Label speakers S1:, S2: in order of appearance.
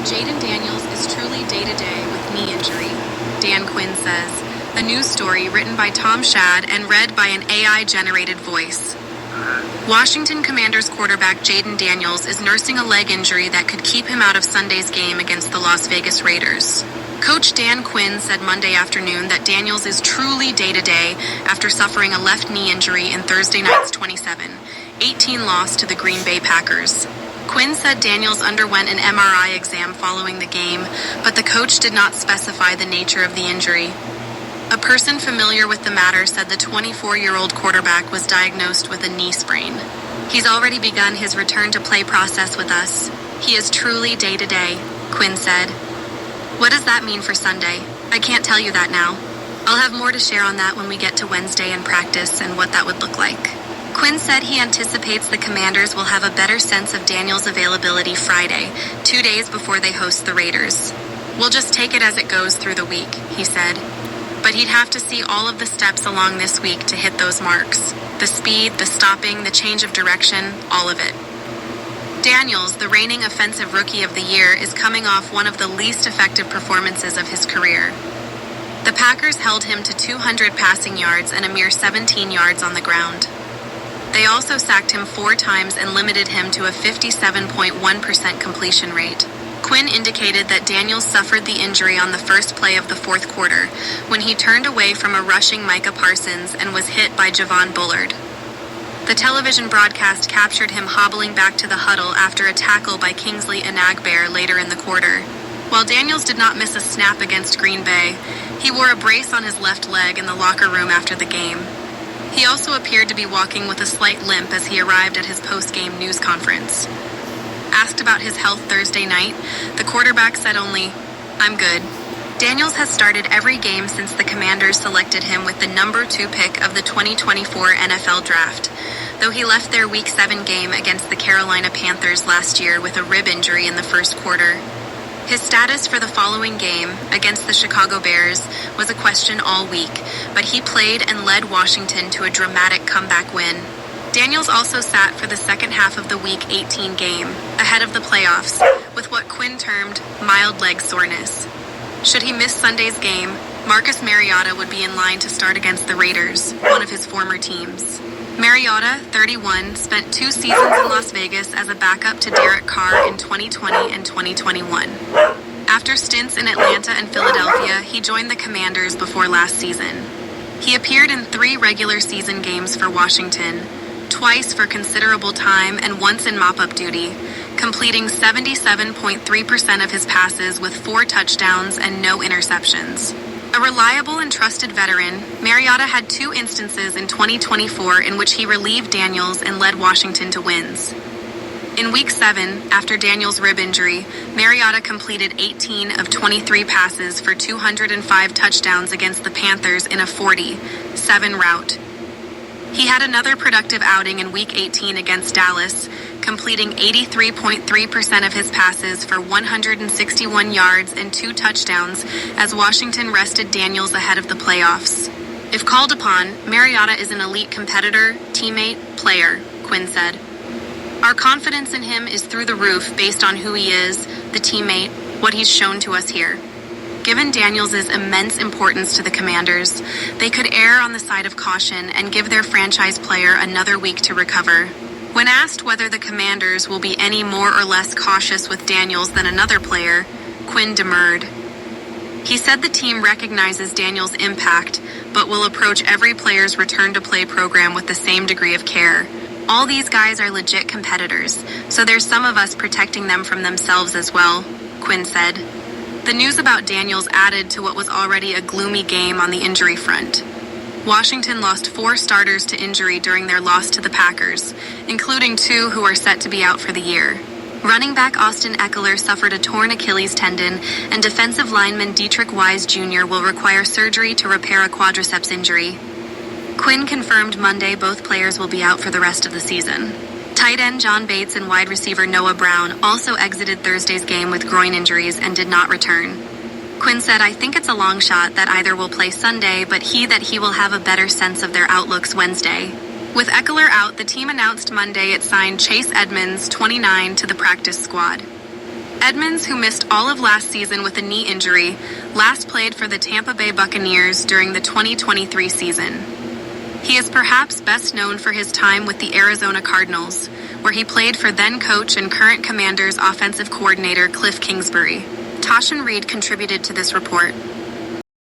S1: Jayden Daniels is truly day-to-day with knee injury, Dan Quinn says. A news story written by Tom Shad and read by an AI-generated voice. Washington Commanders quarterback Jayden Daniels is nursing a leg injury that could keep him out of Sunday's game against the Las Vegas Raiders. Coach Dan Quinn said Monday afternoon that Daniels is truly day-to-day after suffering a left knee injury in Thursday night's 27-18 loss to the Green Bay Packers. Quinn said Daniels underwent an MRI exam following the game, but the coach did not specify the nature of the injury. A person familiar with the matter said the 24-year-old quarterback was diagnosed with a knee sprain. He's already begun his return to play process with us. He is truly day-to-day, Quinn said. What does that mean for Sunday? I can't tell you that now. I'll have more to share on that when we get to Wednesday and practice and what that would look like. Quinn said he anticipates the Commanders will have a better sense of Daniels' availability Friday, 2 days before they host the Raiders. We'll just take it as it goes through the week, he said. But he'd have to see all of the steps along this week to hit those marks. The speed, the stopping, the change of direction, all of it. Daniels, the reigning offensive rookie of the year, is coming off one of the least effective performances of his career. The Packers held him to 200 passing yards and a mere 17 yards on the ground. They also sacked him 4 times and limited him to a 57.1% completion rate. Quinn indicated that Daniels suffered the injury on the first play of the fourth quarter, when he turned away from a rushing Micah Parsons and was hit by Javon Bullard. The television broadcast captured him hobbling back to the huddle after a tackle by Kingsley Enagbare later in the quarter. While Daniels did not miss a snap against Green Bay, he wore a brace on his left leg in the locker room after the game. He also appeared to be walking with a slight limp as he arrived at his post-game news conference. Asked about his health Thursday night, the quarterback said only, "I'm good." Daniels has started every game since the Commanders selected him with the number 2 pick of the 2024 NFL Draft, though he left their Week 7 game against the Carolina Panthers last year with a rib injury in the first quarter. His status for the following game, against the Chicago Bears, was a question all week, but he played and led Washington to a dramatic comeback win. Daniels also sat for the second half of the Week 18 game, ahead of the playoffs, with what Quinn termed mild leg soreness. Should he miss Sunday's game, Marcus Mariota would be in line to start against the Raiders, one of his former teams. Mariota, 31, spent 2 seasons in Las Vegas as a backup to Derek Carr in 2020 and 2021. After stints in Atlanta and Philadelphia, he joined the Commanders before last season. He appeared in 3 regular season games for Washington, twice for considerable time and once in mop-up duty, completing 77.3% of his passes with 4 touchdowns and no interceptions. A reliable and trusted veteran, Mariota had 2 instances in 2024 in which he relieved Daniels and led Washington to wins. In Week 7, after Daniels' rib injury, Mariota completed 18 of 23 passes for 205 touchdowns against the Panthers in a 40-7 rout. He had another productive outing in Week 18 against Dallas, completing 83.3% of his passes for 161 yards and 2 touchdowns as Washington rested Daniels ahead of the playoffs. If called upon, Mariota is an elite competitor, teammate, player, Quinn said. Our confidence in him is through the roof based on who he is, the teammate, what he's shown to us here. Given Daniels' immense importance to the Commanders, they could err on the side of caution and give their franchise player another week to recover. When asked whether the Commanders will be any more or less cautious with Daniels than another player, Quinn demurred. He said the team recognizes Daniels' impact, but will approach every player's return-to-play program with the same degree of care. All these guys are legit competitors, so there's some of us protecting them from themselves as well, Quinn said. The news about Daniels added to what was already a gloomy game on the injury front. Washington lost 4 starters to injury during their loss to the Packers, including 2 who are set to be out for the year. Running back Austin Eckler suffered a torn Achilles tendon, and defensive lineman Dietrich Wise Jr. will require surgery to repair a quadriceps injury. Quinn confirmed Monday both players will be out for the rest of the season. Tight end John Bates and wide receiver Noah Brown also exited Thursday's game with groin injuries and did not return. Quinn said, "I think it's a long shot that either will play Sunday, but he will have a better sense of their outlooks Wednesday." With Eckler out, the team announced Monday it signed Chase Edmonds, 29, to the practice squad. Edmonds, who missed all of last season with a knee injury, last played for the Tampa Bay Buccaneers during the 2023 season. He is perhaps best known for his time with the Arizona Cardinals, where he played for then-coach and current Commanders offensive coordinator Cliff Kingsbury. Tashan Reed contributed to this report.